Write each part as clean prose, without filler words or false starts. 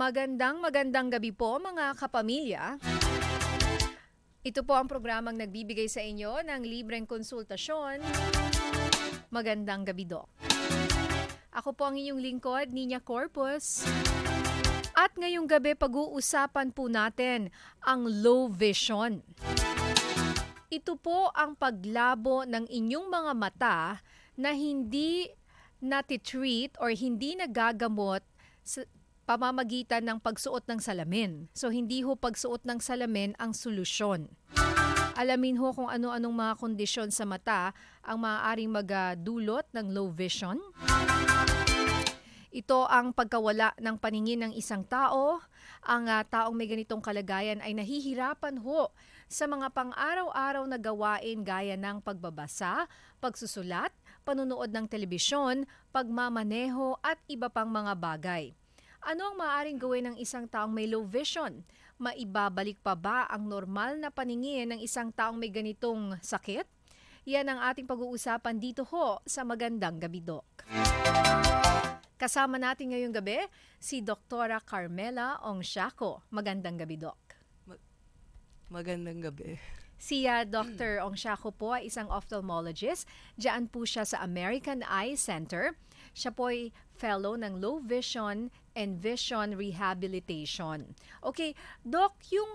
Magandang gabi po mga kapamilya. Ito po ang programang nagbibigay sa inyo ng libreng konsultasyon. Magandang gabi, Doc. Ako po ang inyong lingkod, Nina Corpus. At ngayong gabi pag-uusapan po natin ang low vision. Ito po ang paglabo ng inyong mga mata na hindi natitreat or hindi nagagamot sa pamamagitan ng pagsuot ng salamin. So, hindi ho pagsuot ng salamin ang solusyon. Alamin ho kung ano-anong mga kondisyon sa mata ang maaaring magdulot ng low vision. Ito ang pagkawala ng paningin ng isang tao. Ang taong may ganitong kalagayan ay nahihirapan ho sa mga pang-araw-araw na gawain gaya ng pagbabasa, pagsusulat, panunood ng telebisyon, pagmamaneho at iba pang mga bagay. Ano ang maaaring gawin ng isang taong may low vision? Maibabalik pa ba ang normal na paningin ng isang taong may ganitong sakit? Yan ang ating pag-uusapan dito ho sa Magandang Gabi, Doc. Kasama natin ngayong gabi si Dr. Carmela Ongsiaco. Magandang gabi, Doc. Magandang gabi. Si Dr. Ongsiaco po ay isang ophthalmologist. Diyan po siya sa American Eye Center. Siya po ay fellow ng Low Vision and Vision Rehabilitation. Okay, Doc, yung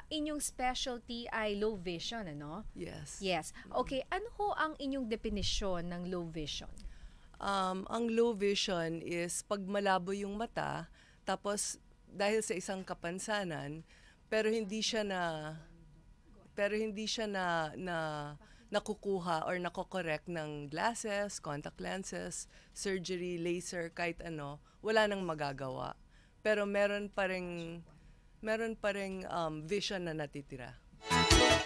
inyong specialty ay low vision, ano? Yes. Yes. Okay, ano ho ang inyong definisyon ng low vision? Ang low vision is pag malabo yung mata, tapos dahil sa isang kapansanan, pero hindi siya nakukuha or nakokorek ng glasses, contact lenses, surgery, laser, kahit ano, wala nang magagawa. Pero meron pa ring vision na natitira.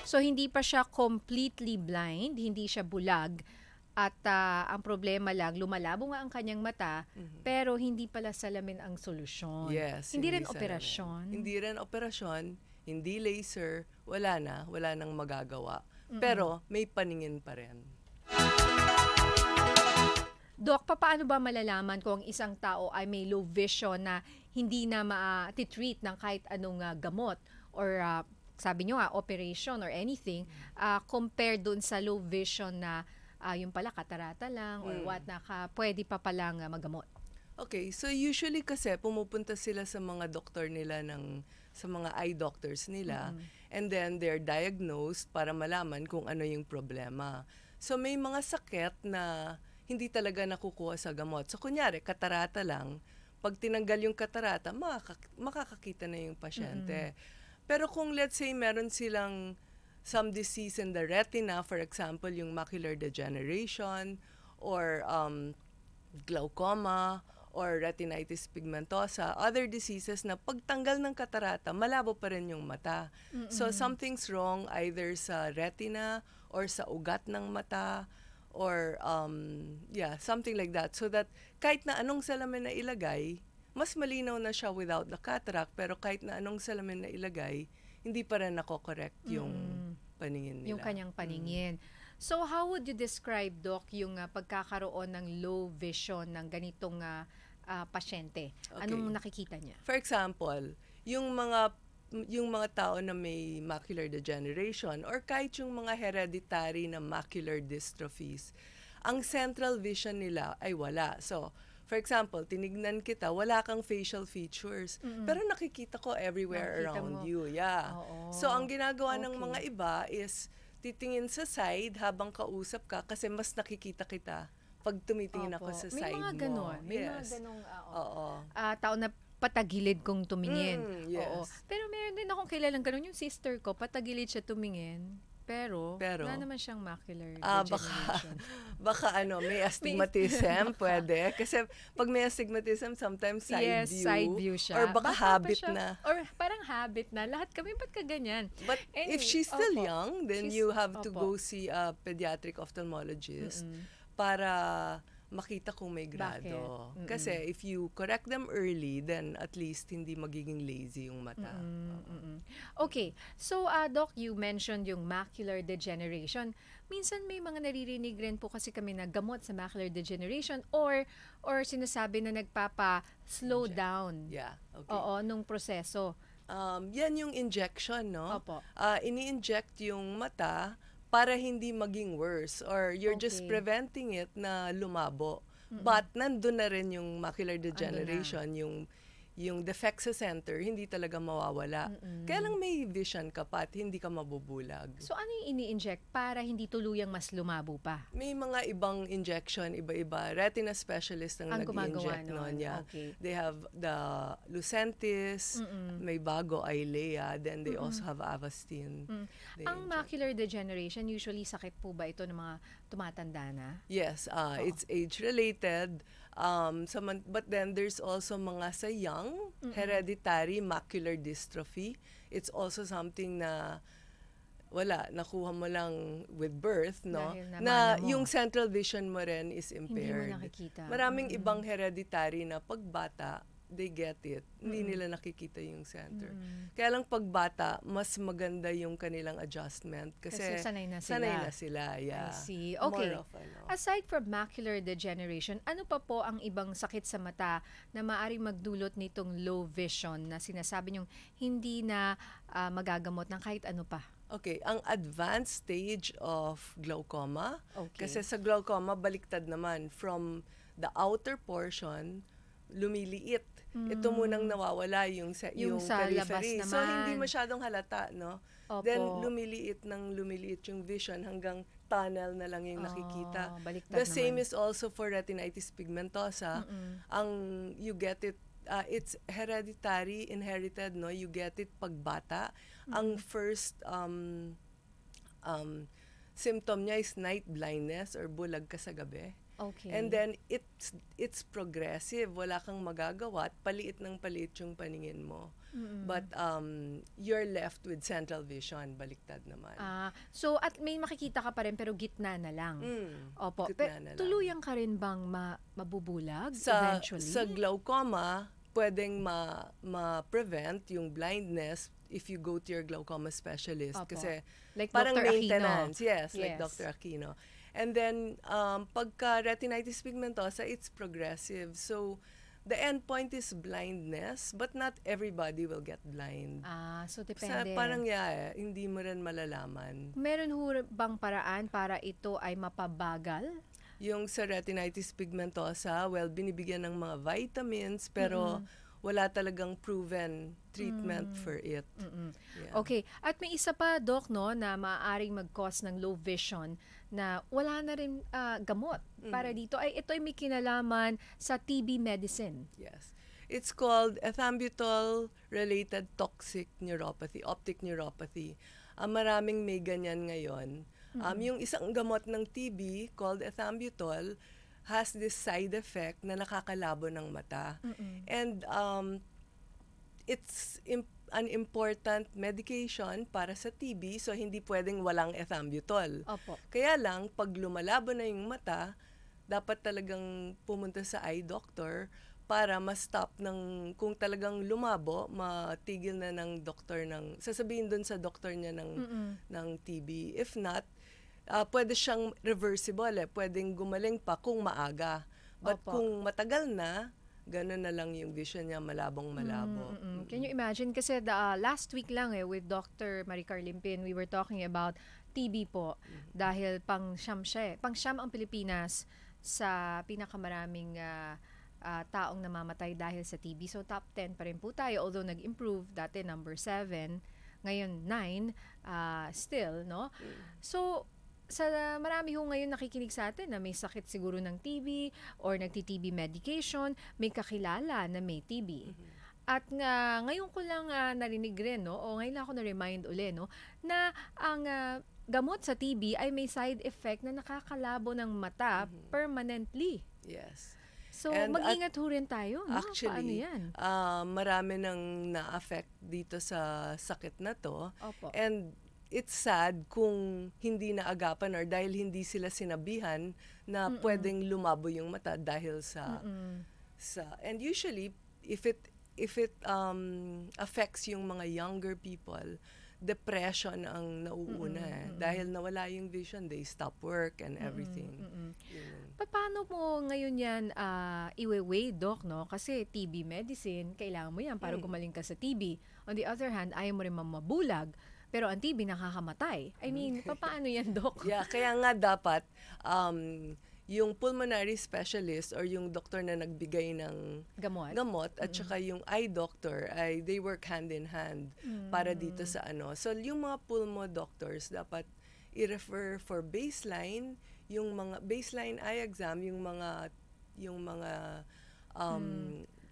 So hindi pa siya completely blind, hindi siya bulag, at ang problema lang, lumalabo nga ang kanyang mata, pero hindi pala salamin ang solusyon. Yes. Hindi rin operasyon. Hindi rin operasyon, hindi laser, wala nang magagawa. Pero may paningin pa rin. Doc, paano ba malalaman kung isang tao ay may low vision na hindi na ma-treat ng kahit anong gamot or sabi nyo nga, operation or anything, compared dun sa low vision na yung pala katarata lang or what na pwede pa palang magamot? Okay, so usually kasi pumupunta sila sa mga doktor nila sa mga eye doctors nila, and then they're diagnosed para malaman kung ano yung problema. So may mga sakit na hindi talaga nakukuha sa gamot. So kunyari, katarata lang, pag tinanggal yung katarata, makakakita na yung pasyente. Pero kung let's say meron silang some disease in the retina, for example, yung macular degeneration or glaucoma, or retinitis pigmentosa, other diseases na pagtanggal ng katarata, malabo pa rin yung mata. So something's wrong either sa retina or sa ugat ng mata or something like that. So that kahit na anong salamin na ilagay, mas malinaw na siya without the cataract, pero kahit na anong salamin na ilagay, hindi pa rin nako-correct yung paningin nila. Yung kanyang paningin. So how would you describe, Doc, yung pagkakaroon ng low vision ng ganitong pasyente? Okay. Anong nakikita niya? For example, yung mga tao na may macular degeneration or kahit yung mga hereditary na macular dystrophies, ang central vision nila ay wala. So, for example, tinignan kita, wala kang facial features, pero nakikita ko everywhere around you. Yeah. Oo. So, ang ginagawa ng mga iba is titingin sa side habang kausap ka kasi mas nakikita kita pag tumitingin ako sa side mo. May mga ganon. May yes. mga ganong Tao na patagilid kong tumingin. Yes. Oo. Pero meron din akong kilalang ganon. Yung sister ko, patagilid siya tumingin. Pero wala naman siyang macular degeneration. Baka may astigmatism, pwede. Kasi pag may astigmatism, sometimes side view siya. Or baka habit na. Or parang habit na. Lahat kami, ba't ka ganyan? But anyway, if she's still young, then you have to go see a pediatric ophthalmologist para makita kung may grado. Bakit? Kasi if you correct them early, then at least hindi magiging lazy yung mata. Okay. So, Doc, you mentioned yung macular degeneration. Minsan may mga naririnig rin po kasi kami na gamot sa macular degeneration or sinasabi na nagpapa-slow down. Yeah, okay. Oo, nung proseso. Yan yung injection, no? Opo. Ini-inject yung mata para hindi maging worse or you're just Okay. preventing it na lumabo. But nandun na rin yung macular degeneration, yung defect sa center, hindi talaga mawawala. Kaya lang may vision ka pa at hindi ka mabubulag. So, ano yung ini-inject para hindi tuluyang mas lumabo pa? May mga ibang injection, iba-iba. Retina specialist ang Ang gumagawa nag-inject nun. nun. Yeah. Okay. They have the Lucentis, may bago Eylea, then they also have Avastin. They Ang inject. macular degeneration, usually sakit po ba ito ng mga tumatanda na? Yes, it's age-related. But then there's also mga sa young, hereditary macular dystrophy. It's also something na nakuha mo lang with birth, no? Dahil Na namana mo. yung central vision mo rin is Hindi impaired. mo nakikita. Maraming ibang hereditary na pagbata, they get it. Hindi nila nakikita yung center. Kaya lang pagbata, mas maganda yung kanilang adjustment. Kasi sanay na sila. Sanay na sila, I yeah. see. Okay. More of, Aside from macular degeneration, ano pa po ang ibang sakit sa mata na maaaring magdulot nitong low vision na sinasabi niyong hindi na magagamot ng kahit ano pa? Okay, ang advanced stage of glaucoma, Okay. kasi sa glaucoma, baliktad naman. From the outer portion, lumiliit. Ito munang nawawala yung Yung sa labas periphery. So, naman. hindi masyadong halata, no? Opo. Then, lumiliit yung vision hanggang tunnel na lang yung nakikita. Baliktad The same naman. is also for retinitis pigmentosa. You get it, it's hereditary, inherited, no? You get it pagbata. Ang first symptom niya is night blindness or bulag ka sa gabi. Okay. And then it's progressive. Wala kang magagawa at paliit ng paliit yung paningin mo. But you're left with central vision, baliktad naman. So, at may makikita ka pa rin pero gitna na lang. Opo. Gitna na lang. Tuluyan ka rin bang mabubulag Sa eventually? glaucoma, pwedeng ma-prevent yung blindness if you go to your glaucoma specialist. Opo. Kasi Like parang Dr. maintenance. Aquino. Yes, like Yes. Dr. Aquino. And then, pagka retinitis pigmentosa, it's progressive. So, the endpoint is blindness, but not everybody will get blind. So Sa depende. parang hindi mo rin malalaman. Meron ho bang paraan para ito ay mapabagal? Yung sa retinitis pigmentosa, well, binibigyan ng mga vitamins, pero wala talagang proven treatment for it. Yeah. Okay. At may isa pa, Doc, no, na maaaring mag-cause ng low vision na wala na rin gamot para dito. Ito ay may kinalaman sa TB medicine. Yes. It's called ethambutol-related toxic neuropathy, optic neuropathy. Maraming may ganyan ngayon. Yung isang gamot ng TB called ethambutol has this side effect na nakakalabo ng mata. And it's an important medication para sa TB, so hindi pwedeng walang ethambutol. Opo. Kaya lang, pag lumalabo na yung mata, dapat talagang pumunta sa eye doctor para ma-stop kung talagang lumabo, matigil na ng doktor sasabihin dun sa doktor niya ng TB. If not, pwede siyang reversible pwedeng gumaling pa kung maaga. But Opo. kung matagal na, ganun na lang yung vision niya, malabong-malabo. Can you imagine? Kasi last week lang with Dr. Maricar Limpin, we were talking about TB po. Dahil pang-siyam siya Pang-siyam ang Pilipinas sa pinakamaraming taong namamatay dahil sa TB. So top 10 pa rin po tayo. Although nag-improve, dati number 7, ngayon 9, still, no? So, sa marami ho ngayon nakikinig sa atin na may sakit siguro ng TB or nagti-TB medication, may kakilala na may TB. At ngayon ko lang narinig rin, no, o ngayon lang ako na-remind uli, no, na ang gamot sa TB ay may side effect na nakakalabo ng mata permanently. Yes. So, And mag-ingat ho rin tayo, no? Paano Actually, yan? marami nang na-affect dito sa sakit na to. Opo. And it's sad kung hindi naagapan or dahil hindi sila sinabihan na pwedeng lumabo yung mata dahil sa and usually if it affects yung mga younger people, depression ang nauuna dahil nawala yung vision, they stop work and everything. Yun. Paano mo ngayon yan iwe-weigh, Doc, no? Kasi TB medicine, kailangan mo yan para gumaling ka sa TB. On the other hand, ayaw mo rin mabulag, pero ang TB nakakamatay. I mean, paano yan, Doc? Yeah, kaya nga dapat yung pulmonary specialist or yung doktor na nagbigay ng gamot at saka yung eye doctor ay they work hand in hand para dito sa ano. So yung mga pulmo doctors dapat i-refer for baseline, yung mga baseline eye exam, yung mga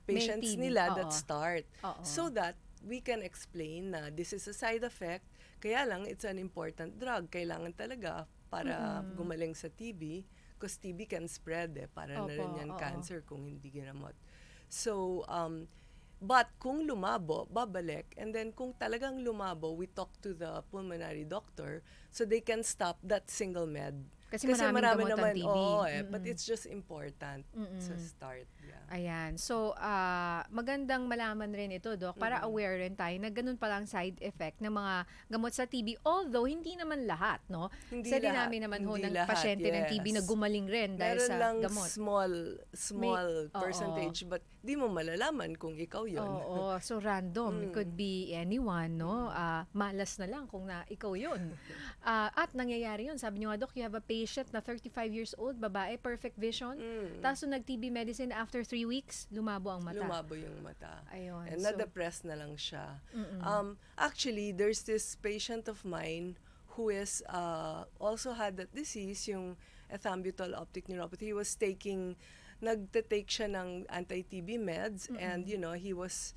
patients nila that start so that we can explain na this is a side effect, kaya lang it's an important drug, kailangan talaga para gumaling sa TB. Because TB can spread para na rin yan cancer kung hindi ginamot. So, but kung lumabo, babalik. And then kung talagang lumabo, we talk to the pulmonary doctor so they can stop that single med. Kasi marami naman TB. But it's just important sa start. Yeah. Ayan. So, magandang malaman rin ito, Doc, para aware rin tayo na ganun palang side effect ng mga gamot sa TB. Although, hindi naman lahat, no? Hindi sa lahat. dinami naman ho ng Lahat, pasyente ng TB na gumaling rin dahil meron sa lang gamot. small percentage, but di mo malalaman kung ikaw yun. Oo. So, random. It could be anyone, no? Malas na lang kung na ikaw yun. At nangyayari yun. Sabi niyo nga, Doc, you have a patient na 35 years old, babae, perfect vision. Tapos nag-TB medicine after 3 weeks, lumabo ang mata. Lumabo yung mata. Ayun. And na-depressed na lang siya. Actually, there's this patient of mine who is also had that disease, yung ethambutol optic neuropathy. He was nagte-take siya ng anti-TB meds and you know, he was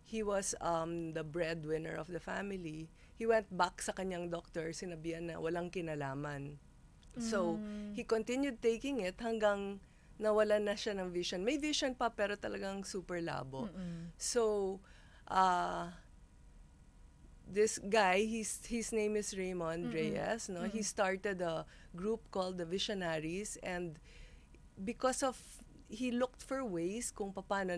the breadwinner of the family. He went back sa kanyang doctor, sinabihan na walang kinalaman. So, he continued taking it hanggang nawala na siya ng vision. May vision pa pero talagang super labo. So, this guy, his name is Raymond Reyes, no? He started a group called the Visionaries, and because of he looked for ways kung paano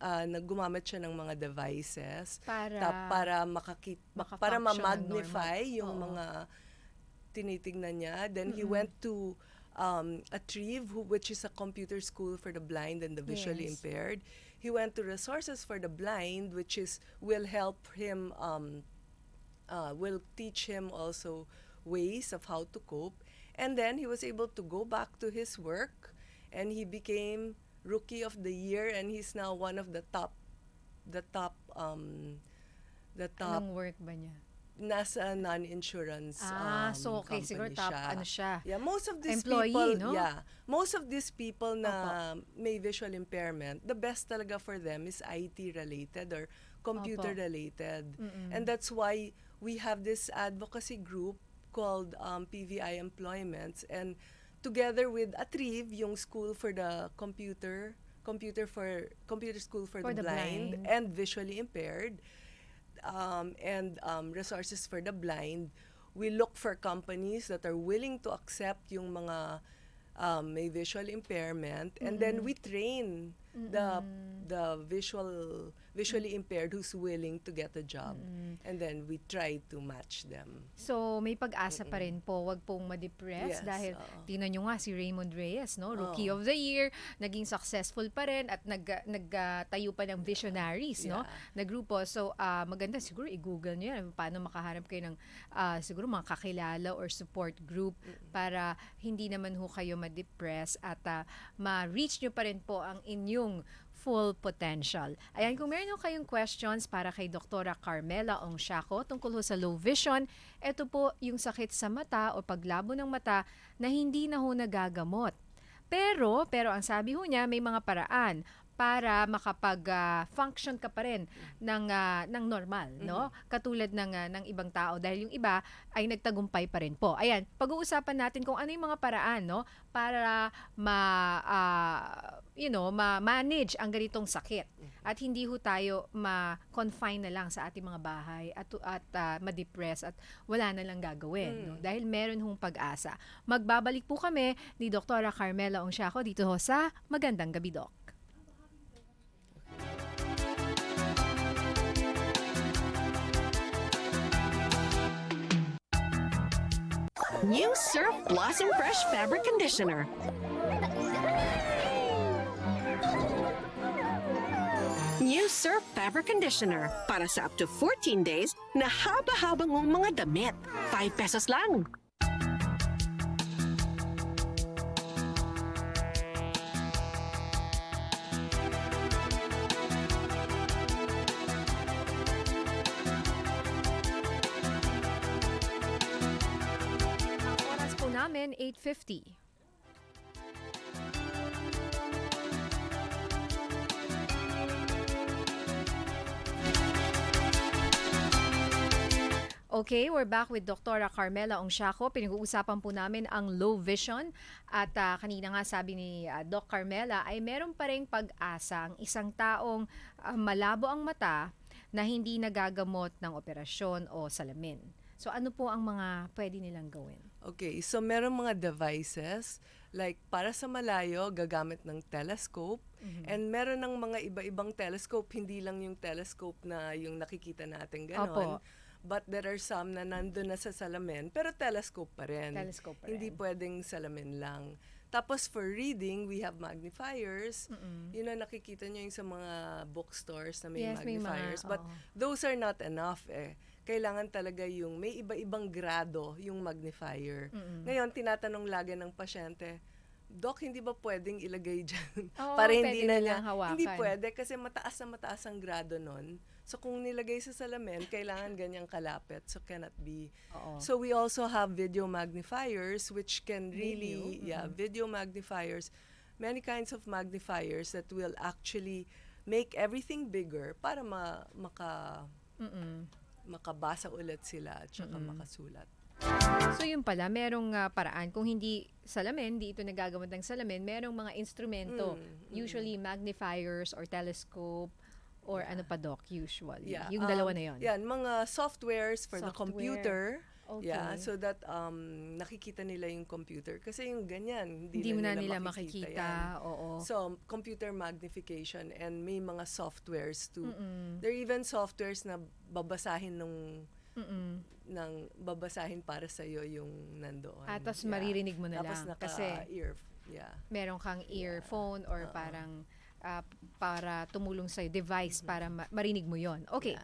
naggumamit siya ng mga devices para para ma-magnify yung mga tinitingnan niya. Then he went to Atrieve, which is a computer school for the blind and the visually impaired. He went to Resources for the Blind, which will help him, will teach him also ways of how to cope. And then he was able to go back to his work, and he became Rookie of the Year, and he's now one of the top. Anong work ba niya? Nasa non-insurance so okay, siguro top siya. ano siya. Yeah, most of these employee, people, no? Most of these people na may visual impairment, the best talaga for them is IT related or computer related. And that's why we have this advocacy group called PVI Employments, and together with Atrieve, yung school for the computer school for the blind and visually impaired, and Resources for the Blind, we look for companies that are willing to accept yung mga may visual impairment, and then we train the visually impaired who's willing to get a job, and then we try to match them. So may pag-asa pa rin po, wag pong ma-depress dahil tingnan nyo nga si Raymond Reyes, no? Rookie of the Year, naging successful pa rin at nagtayo pa ng Visionaries, no? Na grupo. So maganda siguro i-google nyo yan paano makaharap kayo ng siguro mga kakilala or support group para hindi naman ho kayo ma-depress at ma-reach nyo pa rin po ang inyong full potential. Ayan, kung meron kayong questions para kay Dr. Carmela Ongsiaco tungkol sa low vision, ito po yung sakit sa mata o paglabo ng mata na hindi na ho nagagamot. Pero ang sabi ho niya, may mga paraan para makapag-function ka pa rin ng normal, no? Katulad ng ibang tao dahil yung iba ay nagtagumpay pa rin po. Ayan, pag-uusapan natin kung ano yung mga paraan, no, para ma-manage ang ganitong sakit at hindi ho tayo ma-confine na lang sa ating mga bahay at ma-depress at wala na lang gagawin, no? Dahil meron hong pag-asa. Magbabalik po kami ni Dr. Carmela Ongsiaco dito ho sa Magandang Gabi, Doc. New Surf Blossom Fresh Fabric Conditioner. New Surf Fabric Conditioner para sa up to 14 days na haba-habang mong mga damit. 5 pesos lang. Oras po namin, 8:50. Okay, we're back with Dr. Carmela Ongsiaco. Pinag-uusapan po namin ang low vision at kanina nga sabi ni Doc Carmela ay meron pa ring pag-asa ang isang taong malabo ang mata na hindi nagagamot ng operasyon o salamin. So ano po ang mga pwede nilang gawin? Okay, so meron mga devices like para sa malayo gagamit ng telescope and meron ng mga iba-ibang telescope, hindi lang yung telescope na yung nakikita natin ganon. Opo. But there are some na nandun na sa salamin, pero telescope pa rin. Telescope pa rin. Hindi pwedeng salamin lang. Tapos for reading, we have magnifiers. Yun na nakikita nyo yung sa mga bookstores na may Yes, may magnifiers. mga, But oo. those are not enough eh. Kailangan talaga yung may iba-ibang grado yung magnifier. Ngayon, tinatanong lagi ng pasyente, Doc, hindi ba pwedeng ilagay dyan? Oo, Para pwede hindi na niya, nilang hawakan. hindi pwede kasi mataas na mataas ang grado nun. So kung nilagay sa salamin, kailangan ganyang kalapit. So cannot be. Oo. So we also have video magnifiers which can really, video magnifiers. Many kinds of magnifiers that will actually make everything bigger para makabasa ulit sila at saka makasulat. So yun pala, merong paraan. Kung hindi salamin, di ito nagagamit ng salamin, merong mga instrumento. Usually magnifiers or telescope or ano pa, Doc, usually. Yeah, Yung dalawa na yun. Yan, mga softwares for the Software. computer. Okay. Yeah, so that nakikita nila yung computer. Kasi yung ganyan, Hindi mo na nila yan. makikita. Oo. So, computer magnification and may mga softwares too. There are even softwares na babasahin babasahin para sa iyo yung nandoon. Tapos maririnig mo na Tapos lang. Kasi meron kang earphone or parang para tumulong sa'yo, device para marinig mo yon. Okay.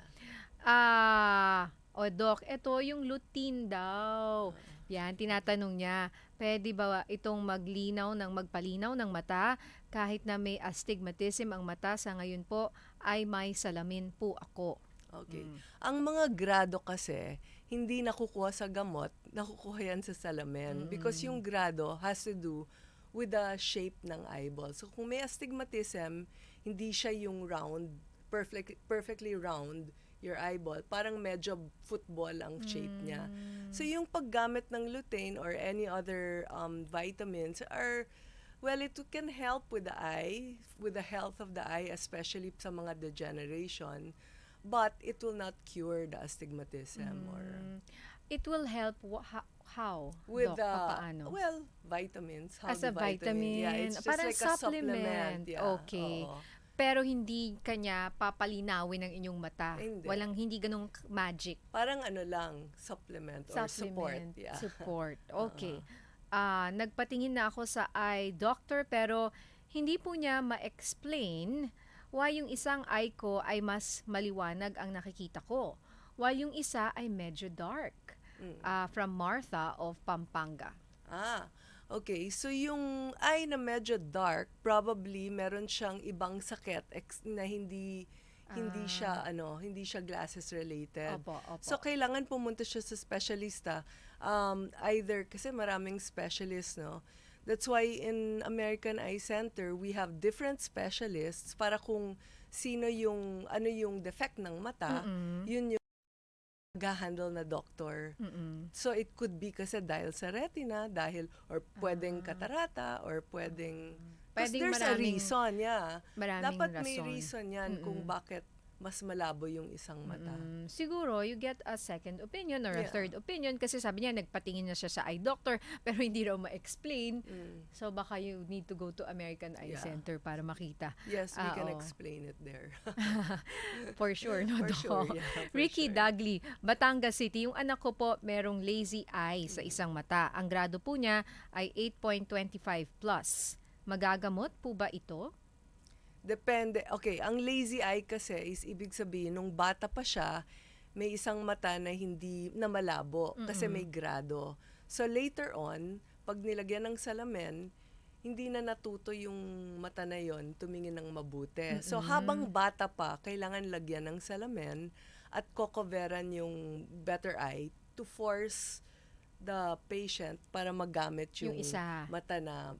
Doc, ito yung lutein daw. Yan, tinatanong niya, pwede ba itong magpalinaw ng mata kahit na may astigmatism ang mata sa ngayon po ay may salamin po ako. Okay. Ang mga grado kasi, hindi nakukuha sa gamot, nakukuha yan sa salamin. Because yung grado has to do with the shape ng eyeball. So kung may astigmatism, hindi siya yung round, perfectly round your eyeball. Parang medyo football ang shape niya. So yung paggamit ng lutein or any other vitamins are, well, it can help with the eye, with the health of the eye, especially sa mga degeneration. But it will not cure the astigmatism or... It will help how? With Doc, paano? well, vitamins. How As the a vitamin. Yeah, it's just Parang like a supplement. Yeah, okay. oo. Pero hindi kanya papalinawin ng inyong mata. Hindi. Hindi ganung magic. Parang ano lang, supplement or support. Yeah. Support. Okay. Nagpatingin na ako sa eye doctor pero hindi po niya ma-explain why yung isang eye ko ay mas maliwanag ang nakikita ko, while yung isa ay medyo dark. From Martha of Pampanga. Okay. So yung eye na medyo dark, probably meron siyang ibang sakit na hindi siya glasses related. Opo. So kailangan pumunta siya sa specialista. Either kasi maraming specialist, no. That's why in American Eye Center, we have different specialists para kung ano yung defect ng mata, yun yung mag-handle na doctor. So it could be kasi dahil sa retina, or pwedeng katarata, or pwedeng... Kasi there's a reason, Dapat may reason yan kung bakit mas malabo yung isang mata. Siguro, you get a second opinion or a third opinion kasi sabi niya, nagpatingin na siya sa eye doctor pero hindi raw ma-explain. So, baka you need to go to American Eye Center para makita. Yes, we can explain it there. For sure, no, For Doc? sure, yeah. Ricky Dagley, Batangas City. Yung anak ko po, merong lazy eye sa isang mata. Ang grado po niya ay 8.25 plus. Magagamot po ba ito? Depende. Okay, ang lazy eye kasi is ibig sabihin, nung bata pa siya, may isang mata na hindi na malabo kasi may grado. So later on, pag nilagyan ng salamin, hindi na natuto yung mata na yon tumingin ng mabuti. So habang bata pa, kailangan lagyan ng salamin at kokoveran yung better eye to force the patient para magamit yung isa. mata na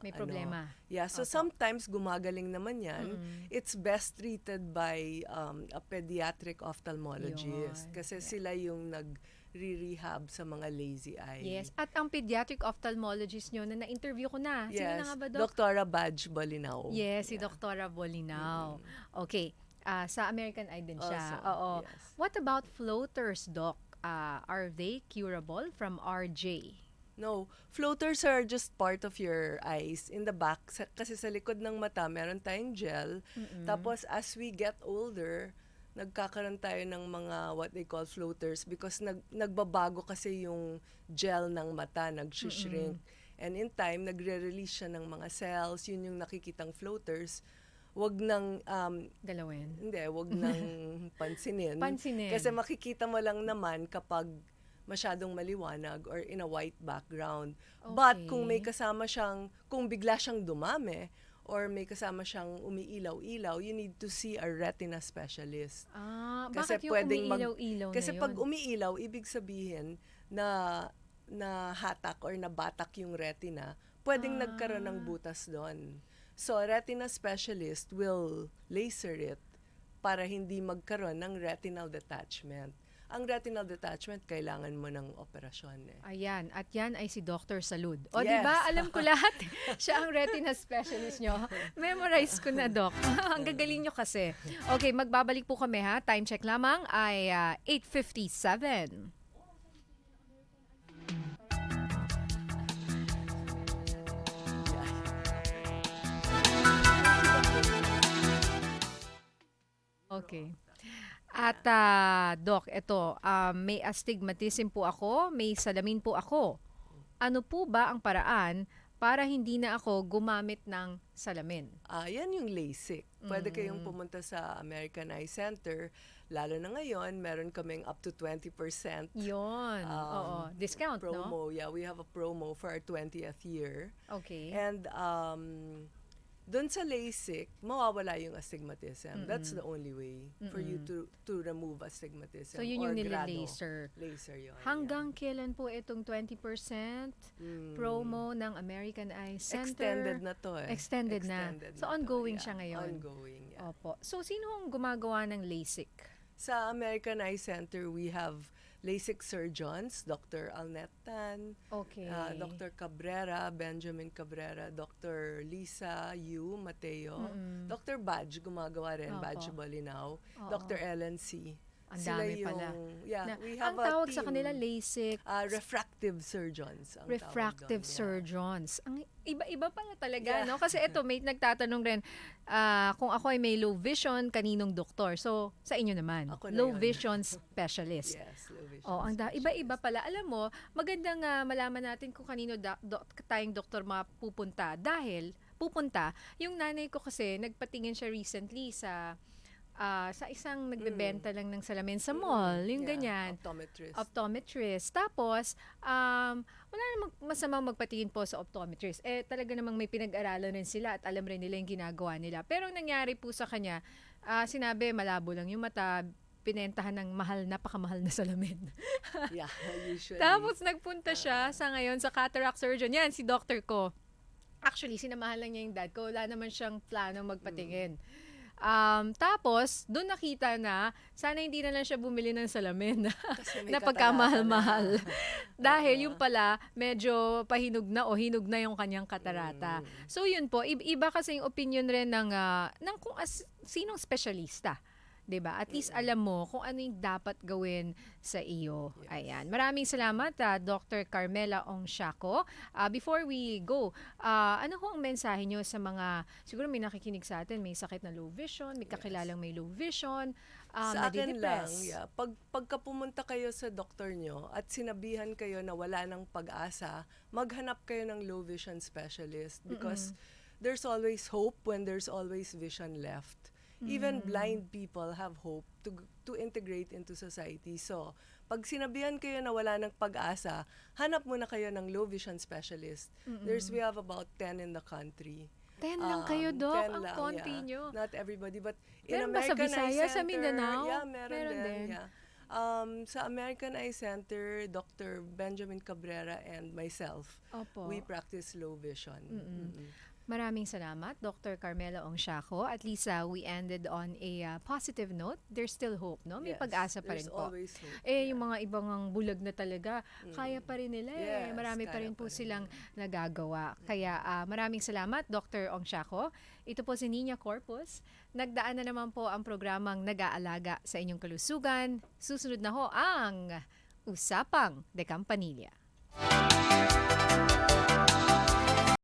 May problema. So sometimes gumagaling naman yan. It's best treated by a pediatric ophthalmologist kasi sila yung nag-rehab sa mga lazy eye. Yes. At ang pediatric ophthalmologist nyo na na-interview ko na. Sino na nga ba, Doc? Dr. Badge Bolinao. Yes, si Dr. Bolinao. Okay. Sa American Eye din siya. Also, yes. What about floaters, Doc? Are they curable from RJ? No, floaters are just part of your eyes in the back. Kasi sa likod ng mata, meron tayong gel. Tapos as we get older, nagkakaroon tayo ng mga what they call floaters because nagbabago kasi yung gel ng mata, nag-shrink. And in time, nagre-release siya ng mga cells. Yun yung nakikitang floaters. Wag nang galawin. Hindi, wag nang pansinin. Kasi makikita mo lang naman kapag masyadong maliwanag or in a white background. Okay. But kung may kasama siyang, kung bigla siyang dumami or may kasama siyang umiilaw-ilaw, you need to see a retina specialist. Bakit yung umiilaw-ilaw na kasi yun? pag umiilaw, ibig sabihin na hatak or nabatak yung retina, pwedeng nagkaroon ng butas doon. So, a retina specialist will laser it para hindi magkaroon ng retinal detachment. Ang retinal detachment, kailangan mo ng operasyon. Ayan. At yan ay si Dr. Salud. O, Yes. diba? Alam ko lahat. Siya ang retina specialist nyo. Memorize ko na, Doc. Ang gagaling nyo kasi. Okay, magbabalik po kami, ha? Time check lamang ay 8:57. Okay. At Doc, ito, may astigmatism po ako, may salamin po ako. Ano po ba ang paraan para hindi na ako gumamit ng salamin? Yan yung LASIK. Pwede kayong pumunta sa American Eye Center. Lalo na ngayon, meron kaming up to 20% Yun. Oo. Discount, promo. no? Yeah, we have a promo for our 20th year. Okay. And doon sa LASIK, mawawala yung astigmatism. That's the only way for you to remove astigmatism. So, yun yung or grado. nila-laser. Laser yun. Hanggang kailan po itong 20% promo ng American Eye Center? Extended na to eh. Extended na. So, ongoing siya ngayon. Ongoing, yeah. Opo. So, sino ang gumagawa ng LASIK? Sa American Eye Center, we have LASIK surgeons, Dr. Alnet Tan, Okay. Dr. Cabrera, Benjamin Cabrera, Dr. Lisa Yu Mateo, Dr. Badge, gumagawa rin, Opo. Badge Bolinao, Oo. Dr. Ellen C. Ang Sila dami pala. Yeah, we have ang a tawag team. sa kanila LASIK. Refractive surgeons. Ang Refractive tawag doon, yeah. surgeons. Ang iba-iba pala talaga, Yeah. no? Kasi ito, may nagtatanong rin, kung ako ay may low vision, kaninong doktor? So, sa inyo naman, Ako na low yun. vision specialist. Yes, low vision Iba-iba pala. Alam mo, magandang malaman natin kung kanino tayong doktor mapupunta. Dahil, yung nanay ko kasi, nagpatingin siya recently sa isang nagbebenta lang ng salamin sa mall, yung ganyan. Optometrist. Tapos, wala namang masamang magpatingin po sa optometrist. Talaga namang may pinag-aralan rin sila at alam rin nila yung ginagawa nila. Pero ang nangyari po sa kanya, sinabi malabo lang yung mata, pinentahan ng napakamahal na salamin. Yeah, usually. Tapos nagpunta siya sa ngayon sa cataract surgeon. Yan, si doctor ko. Actually, sinamahan lang niya yung dad ko. Wala naman siyang plano magpatingin. Tapos, doon nakita na, sana hindi na lang siya bumili ng salamin Kasi may na katarata pagkamahal-mahal. na. Dahil yung pala, medyo pahinog na o hinog na yung kanyang katarata. So yun po, iba kasi yung opinion rin ng kung sinong specialista. 'Di ba? At least alam mo kung ano yung dapat gawin sa iyo. Yes. Ayan. Maraming salamat, Dr. Carmela Ong Siaco. Before we go, ano ho ang mensahe nyo sa mga, siguro may nakikinig sa atin, may sakit na low vision, may kakilalang may low vision, Sa akin lang, nadidepress. pagka pumunta kayo sa doktor nyo at sinabihan kayo na wala ng pag-asa, maghanap kayo ng low vision specialist because there's always hope when there's always vision left. Even blind people have hope to integrate into society. So, pag sinabihan kayo na wala ng pag-asa, hanap muna kayo ng low vision specialist. We have about 10 in the country. 10 lang kayo, Doc. 10 Ang lang, konti yeah. nyo. Not everybody, but in Meron ba sa American Eye Visayas, sa Center, Mindanao? yeah, meron din. din. Yeah. Sa American Eye Center, Dr. Benjamin Cabrera and myself, Opo. we practice low vision. Maraming salamat, Dr. Carmela Ong Siaco. At least we ended on a positive note. There's still hope, no? May Yes, pagasa pa rin there's po. always hope, Yung mga ibang bulag na talaga, kaya pa rin nila Yes, Marami pa kaya rin po pa rin silang nagagawa. Kaya maraming salamat, Dr. Ong Siaco. Ito po si Nina Corpus. Nagdaan na naman po ang programang Nag-aalaga sa inyong kalusugan. Susunod na ho ang Usapang De Campanilla.